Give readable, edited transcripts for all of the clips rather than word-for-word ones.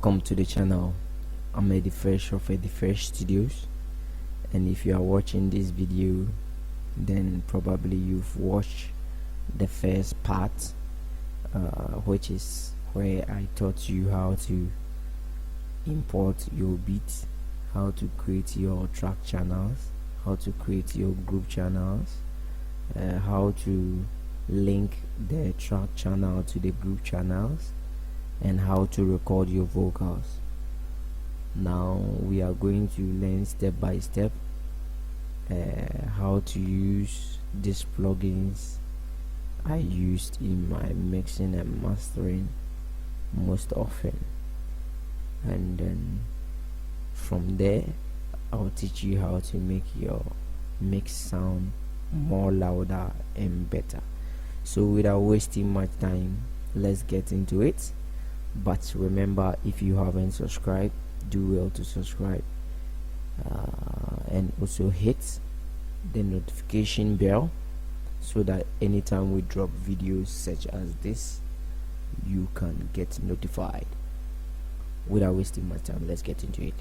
Welcome to the channel. I'm Eddie Fresh of Eddie Fresh Studios, and if you are watching this video, then probably you've watched the first part, which is where I taught you how to import your beats, how to create your track channels, how to create your group channels, how to link the track channel to the group channels, and how to record your vocals. Now we are going to learn step by step how to use these plugins I used in my mixing and mastering most often, and then from there I'll teach you how to make your mix sound more louder and better. So without wasting much time, let's get into it. But remember, if you haven't subscribed, do well to subscribe, and also hit the notification bell so that anytime we drop videos such as this, you can get notified. Without wasting much time, let's get into it.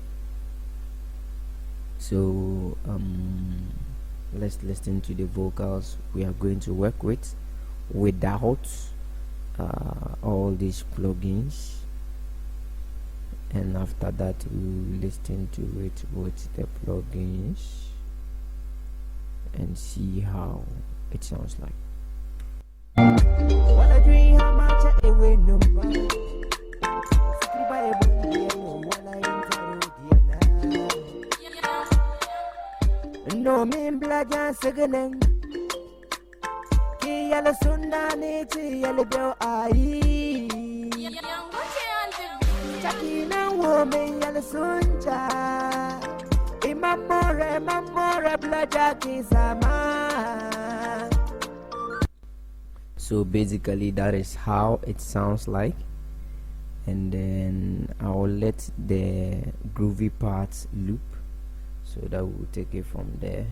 So let's listen to the vocals we are going to work with without all these plugins, and after that we'll listen to it with the plugins and see how it sounds like. No min blaja segenen ki yala sundani ti yala bel ai chakina wo min yala sunja imamore blaja ki sama. So basically that is how it sounds like, and then I'll let the groovy parts loop so that we'll take it from there.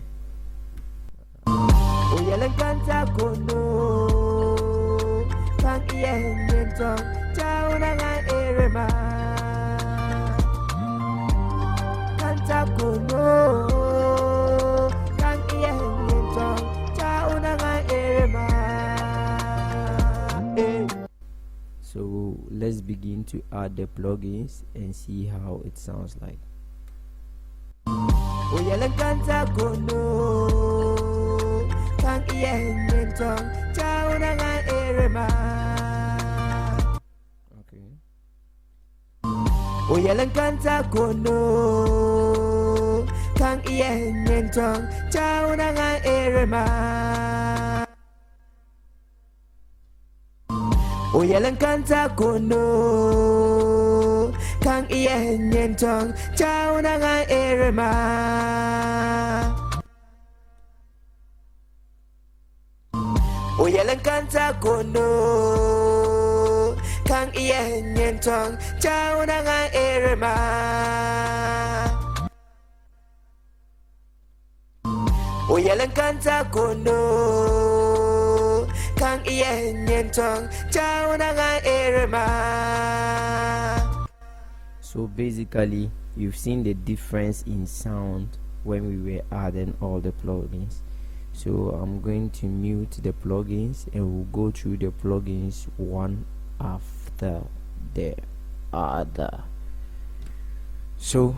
So let's begin to add the plugins and see how it sounds like. Okay. Kang iyen yentong chao na nga erema. Oyalan kanta kono. Kang iyen yentong chao na nga erema. Oyalan kanta kono. Kang iyen yentong chao na nga erema. So basically you've seen the difference in sound when we were adding all the plugins. So I'm going to mute the plugins and we'll go through the plugins one after the other. So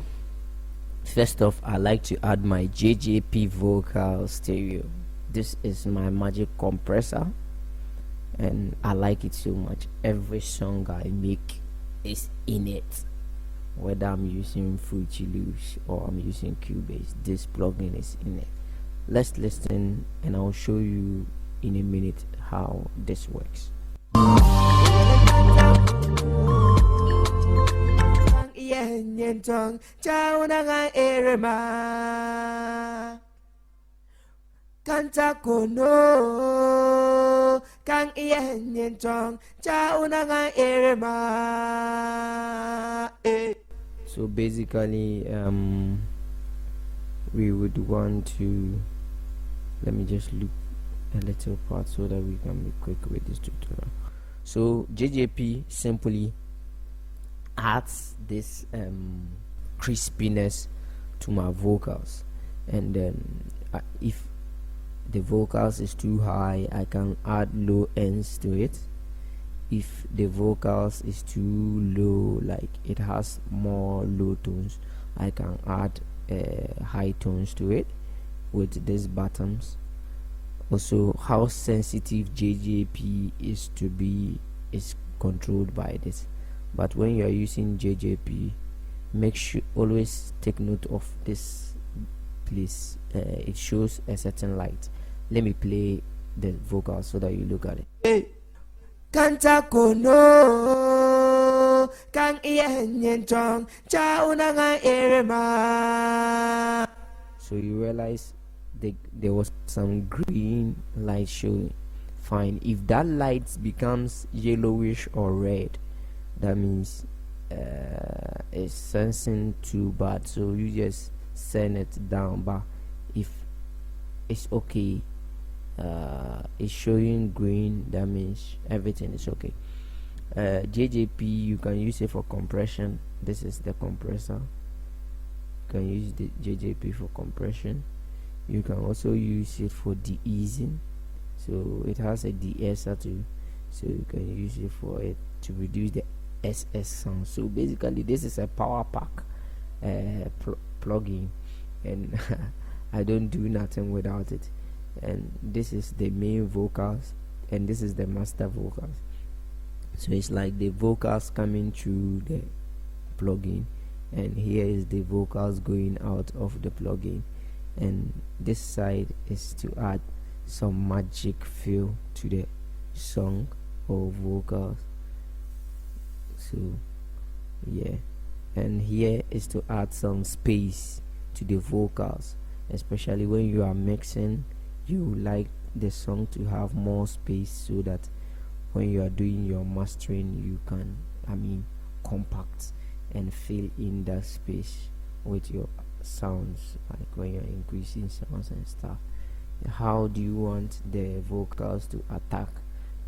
first off, I like to add my JJP vocal stereo. This is my magic compressor and I like it so much. Every song I make is in it. Whether I'm using Fruity Loops or I'm using Cubase, this plugin is in it. Let's listen and I'll show you in a minute how this works. Kanta kono kang iyen yentong chauna nga erema. So basically we would want to, let me just loop a little part so that we can be quick with this tutorial. So JJP simply adds this crispiness to my vocals. And then if the vocals is too high, I can add low ends to it. If the vocals is too low, like it has more low tones, I can add high tones to it with these buttons. Also, how sensitive JJP is to be is controlled by this. But when you are using JJP, make sure always take note of this, please. It shows a certain light. Let me play the vocals so that you look at it. Hey. Kanta kono kang iyenyentong cha unanga erema. So you realize there was some green light showing. Fine. If that light becomes yellowish or red, that means it's sensing too bad. So you just send it down. But if it's okay, it's showing green, that means everything is okay. JJP, you can use it for compression. This is the compressor. You can use the JJP for compression. You can also use it for de-easing. So it has a de-esser too, so you can use it for it to reduce the SS sound. So basically this is a power pack plugin, and I don't do nothing without it. And this is the main vocals, and this is the master vocals. So it's like the vocals coming through the plugin, and here is the vocals going out of the plugin, and this side is to add some magic feel to the song or vocals. So yeah, and here is to add some space to the vocals, especially when you are mixing. You like the song to have more space, so that when you are doing your mastering, you can compact and fill in that space with your sounds, like when you're increasing sounds and stuff. How do you want the vocals to attack?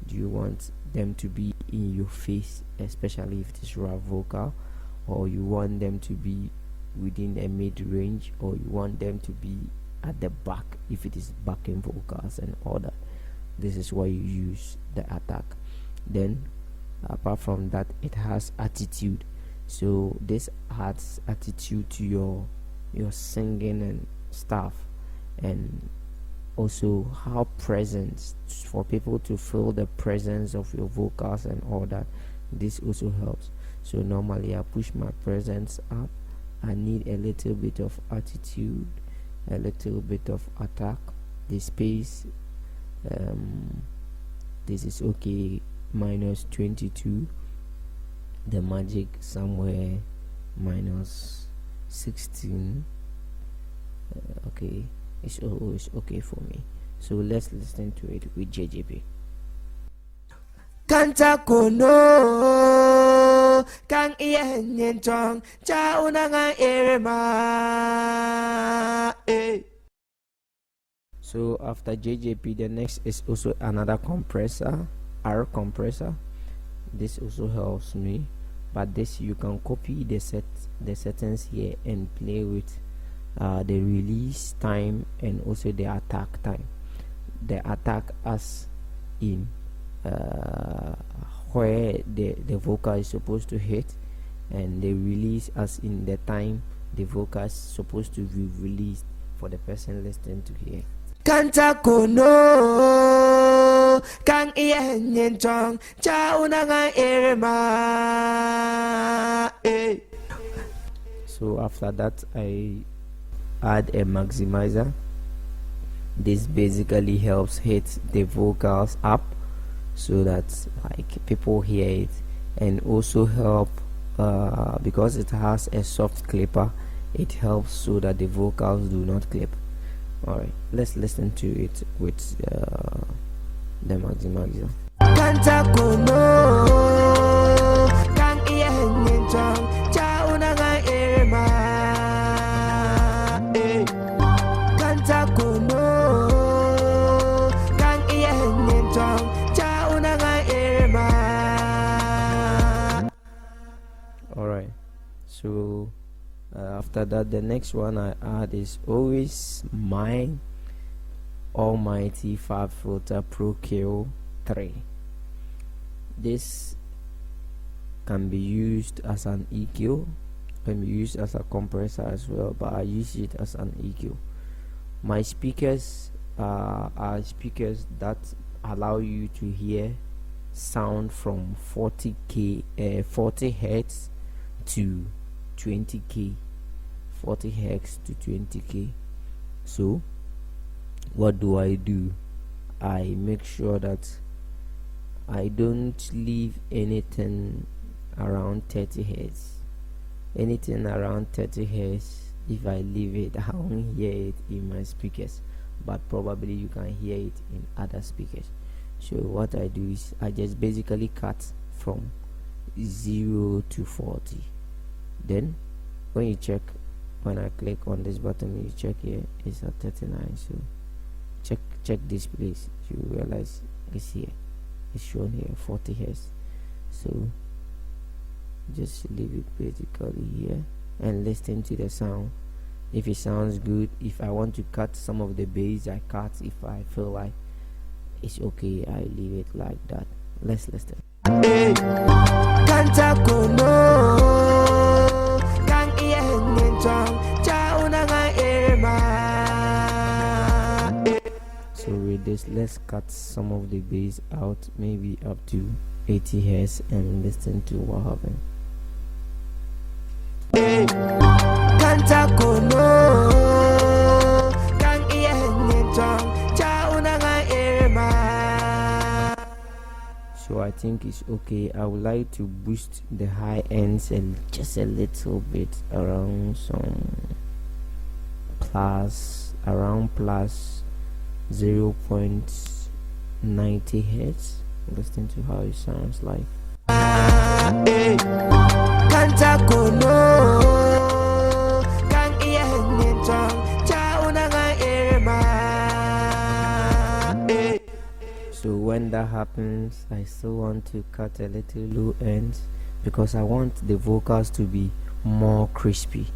Do you want them to be in your face, especially if it is rap vocal, or you want them to be within a mid-range, or you want them to be at the back if it is backing vocals and all that? This is why you use the attack. Then apart from that, it has attitude. So this adds attitude to your singing and stuff, and also how presence, for people to feel the presence of your vocals and all that. This also helps. So normally I push my presence up. I need a little bit of attitude, a little bit of attack. The space, this is okay, minus 22. The magic somewhere minus 16. Okay, it's always okay for me. So let's listen to it with JJP. Kanta kono kang iyenyentong cha unanga erema. So after JJP, the next is also another compressor, R compressor. This also helps me, but this you can copy the settings here and play with the release time and also the attack time. The attack as in where the vocal is supposed to hit, and the release as in the time the vocal is supposed to be released for the person listening to hear. Kanta kono kang iyenyentong cha unanga erema. So after that, I add a maximizer. This basically helps hit the vocals up so that like people hear it, and also help because it has a soft clipper, it helps so that the vocals do not clip. Alright, let's listen to it with the maximizer. Kanta kono kang iyenyentong cha unanga erema. Kanta kono kang iyenyentong cha unanga erema. So after that, the next one I add is always my almighty Fab Filter Pro KO3. This can be used as an EQ, can be used as a compressor as well, but I use it as an EQ. My speakers are speakers that allow you to hear sound from 40 hertz to 20k, 40 hertz to 20k. So what do? I make sure that I don't leave anything around 30 hertz. Anything around 30 hertz, if I leave it, I won't hear it in my speakers, but probably you can hear it in other speakers. So what I do is I just basically cut from 0 to 40. Then when you check, when I click on this button, you check here, it's at 39. So check this place, you realize it's here, it's shown here 40 hertz. So just leave it basically here and listen to the sound. If it sounds good, if I want to cut some of the bass, I cut. If I feel like it's okay, I leave it like that. Let's listen. So with this, let's cut some of the bass out, maybe up to 80 hertz, and listen to what happened. So I think it's okay. I would like to boost the high ends and just a little bit, around plus 0.90 hertz. Listen to how it sounds like. So when that happens, I still want to cut a little low ends because I want the vocals to be more crispy.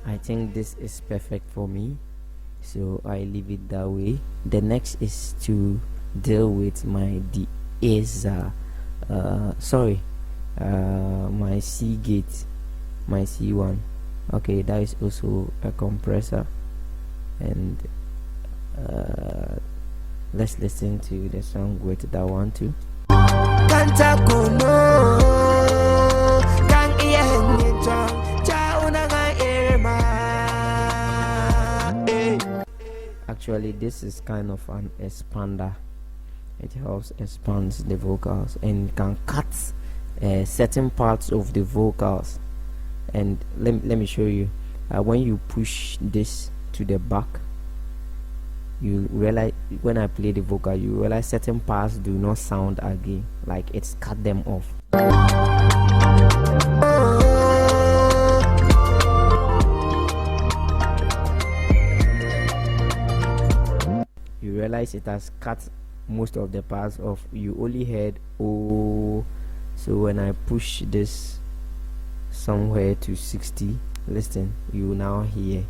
I think this is perfect for me, so I leave it that way. The next is to deal with my my C gate, my C1. Okay, that is also a compressor, and let's listen to the song with that one too. Actually, this is kind of an expander. It helps expand the vocals and can cut certain parts of the vocals. And let me show you. When you push this to the back, you realize when I play the vocal, you realize certain parts do not sound again, like it's cut them off. You realize it has cut most of the parts off. You only heard oh. So when I push this somewhere to 60, listen, you now hear.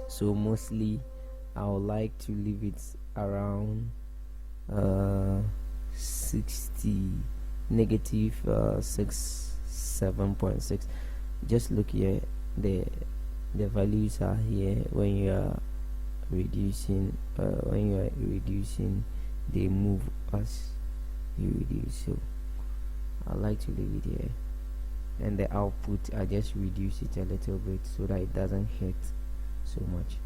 So mostly I would like to leave it around 60, negative 7.6. Just look here, the values are here. When you are reducing, they move as you reduce. So I like to leave it here, and the output I just reduce it a little bit so that it doesn't hit so much.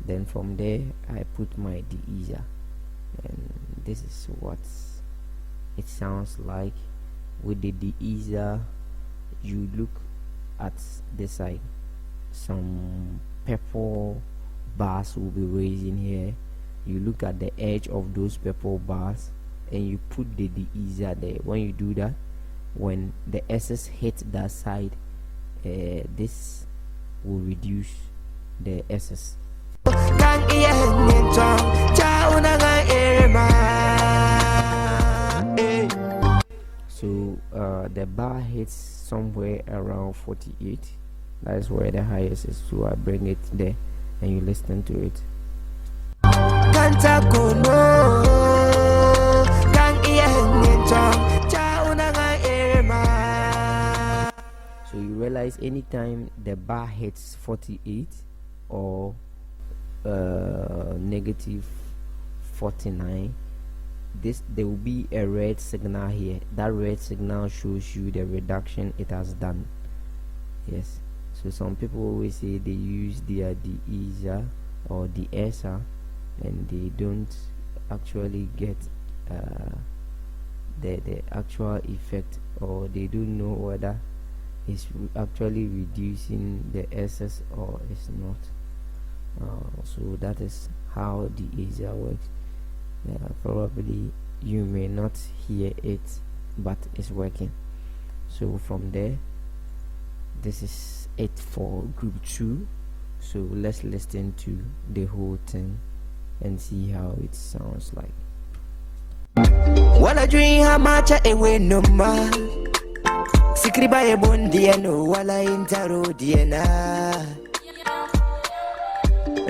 Then from there I put my de-easer, and this is what it sounds like. With the de-easer, you look at this side, some purple bars will be raising here. You look at the edge of those purple bars and you put the de-easer there. When you do that, when the S's hit that side, this will reduce the S's. So the bar hits somewhere around 48. That's where the highest is. So I bring it there and you listen to it. So you realize anytime the bar hits 48 or negative 49, there will be a red signal here. That red signal shows you the reduction it has done. Yes, so some people always say they use their de-easer or de-esser and they don't actually get the actual effect, or they don't know whether it's actually reducing the S's or it's not. So that is how the de-easer works. Probably you may not hear it, but it's working. So from there, this is it for group 2. So let's listen to the whole thing and see how it sounds like. Wala dream how much I win no ma. Sikriba e bondia no wala intaro diena.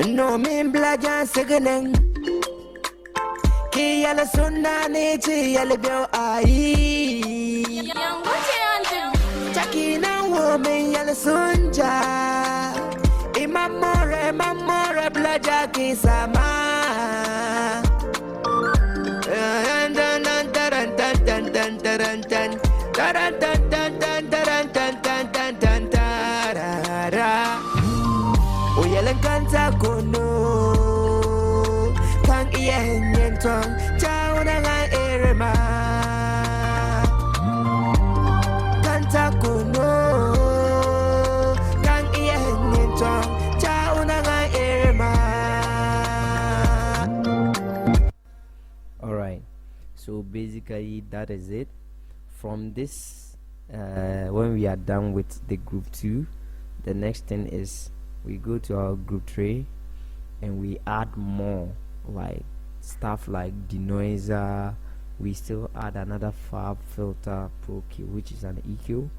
No min blaja segeneng. Ki yala sunna ne chi yala bio ai. Chaki na woman yala sunja. Imamore blaja ki sama. Kanta kono kang ien yen tong chao na nga erema kanta kono kang ien yen tong chao na nga erema. Alright, so basically that is it. From this, when we are done with the group 2, the next thing is we go to our group 3 and we add more, like stuff like denoiser. We still add another fab filter pro Q, which is an EQ,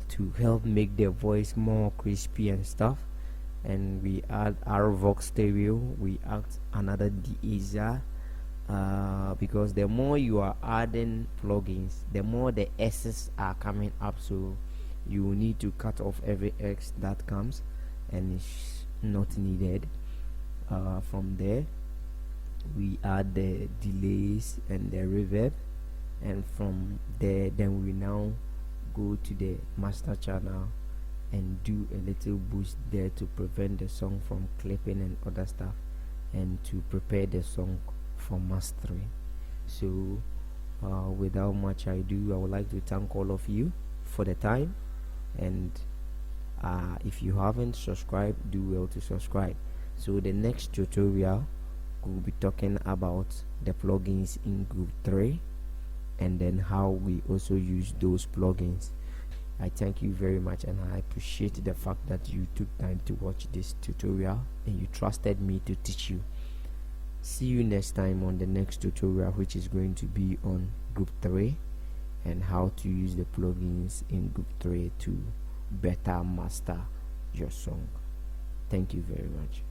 to help make the voice more crispy and stuff. And we add our Vox stereo. We add another de-easer, because the more you are adding plugins, the more the S's are coming up, so you need to cut off every X that comes and it's not needed. From there we add the delays and the reverb, and from there then we now go to the master channel and do a little boost there to prevent the song from clipping and other stuff, and to prepare the song for mastering. So without much ado, I would like to thank all of you for the time, and if you haven't subscribed, do well to subscribe. So the next tutorial we'll be talking about the plugins in group 3 and then how we also use those plugins. I thank you very much, and I appreciate the fact that you took time to watch this tutorial and you trusted me to teach you. See you next time on the next tutorial, which is going to be on group 3 and how to use the plugins in group 3 to better master your song. Thank you very much.